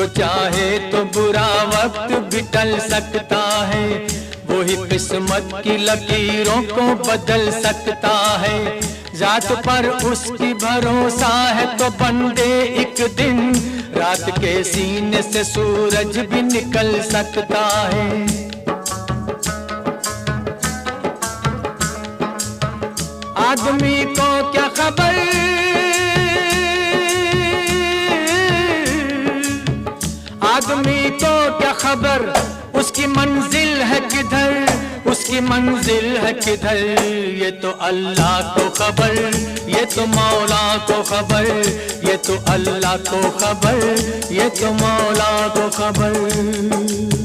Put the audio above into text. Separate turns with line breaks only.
जो चाहे तो बुरा वक्त भी टल सकता है, वही किस्मत की लकीरों को बदल सकता है। जात पर उसकी भरोसा है तो बंदे एक दिन रात के सीने से सूरज भी निकल सकता है। आदमी को क्या खबर, आदमी को क्या खबर उसकी मंजिल है किधर, उसकी मंजिल है किधर। ये तो अल्लाह को खबर, ये तो मौला को खबर, ये तो अल्लाह को खबर, ये तो मौला को खबर।